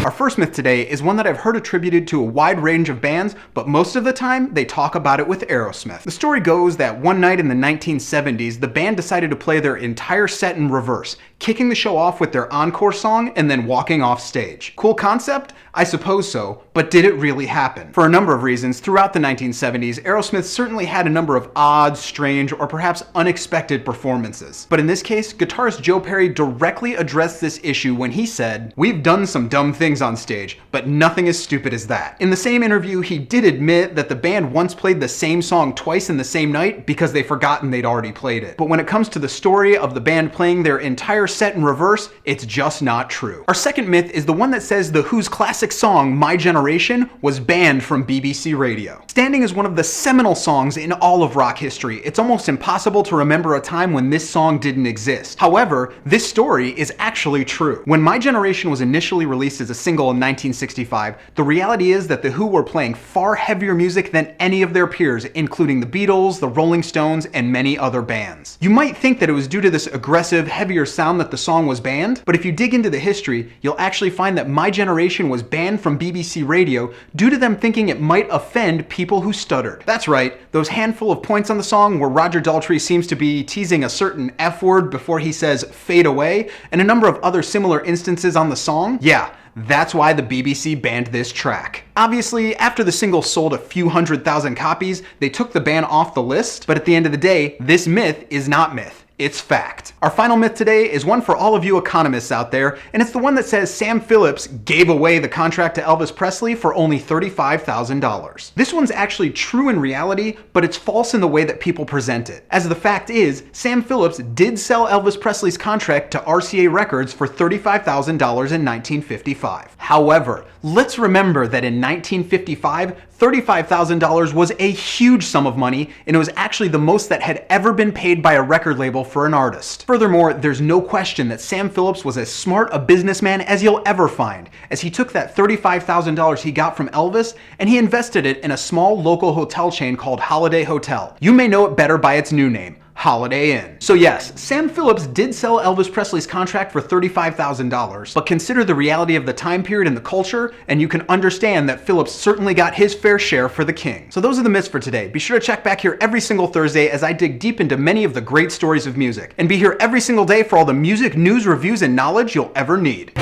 Our first myth today is one that I've heard attributed to a wide range of bands, but most of the time they talk about it with Aerosmith. The story goes that one night in the 1970s, the band decided to play their entire set in reverse, kicking the show off with their encore song and then walking off stage. Cool concept? I suppose so, but did it really happen? For a number of reasons, throughout the 1970s, Aerosmith certainly had a number of odd, strange, or perhaps unexpected performances. But in this case, guitarist Joe Perry directly addressed this issue when he said, "We've done some dumb things on stage, but nothing as stupid as that." In the same interview, he did admit that the band once played the same song twice in the same night because they'd forgotten they'd already played it. But when it comes to the story of the band playing their entire set in reverse, it's just not true. Our second myth is the one that says the Who's classic song, My Generation, was banned from BBC Radio. Standing as one of the seminal songs in all of rock history, it's almost impossible to remember a time when this song didn't exist. However, this story is actually true. When My Generation was initially released as a single in 1965, the reality is that the Who were playing far heavier music than any of their peers, including the Beatles, the Rolling Stones, and many other bands. You might think that it was due to this aggressive, heavier sound that the song was banned, but if you dig into the history, you'll actually find that My Generation was banned from BBC Radio due to them thinking it might offend people who stuttered. That's right, those handful of points on the song where Roger Daltrey seems to be teasing a certain F word before he says fade away, and a number of other similar instances on the song. Yeah, that's why the BBC banned this track. Obviously, after the single sold a few 100,000 copies, they took the ban off the list, but at the end of the day, this myth is not myth. It's fact. Our final myth today is one for all of you economists out there, and it's the one that says Sam Phillips gave away the contract to Elvis Presley for only $35,000. This one's actually true in reality, but it's false in the way that people present it. As the fact is, Sam Phillips did sell Elvis Presley's contract to RCA Records for $35,000 in 1955. However, let's remember that in 1955, $35,000 was a huge sum of money, and it was actually the most that had ever been paid by a record label for an artist. Furthermore, there's no question that Sam Phillips was as smart a businessman as you'll ever find, as he took that $35,000 he got from Elvis and he invested it in a small local hotel chain called Holiday Hotel. You may know it better by its new name, Holiday Inn. So yes, Sam Phillips did sell Elvis Presley's contract for $35,000, but consider the reality of the time period and the culture, and you can understand that Phillips certainly got his fair share for the king. So those are the myths for today. Be sure to check back here every single Thursday as I dig deep into many of the great stories of music. And be here every single day for all the music, news, reviews, and knowledge you'll ever need.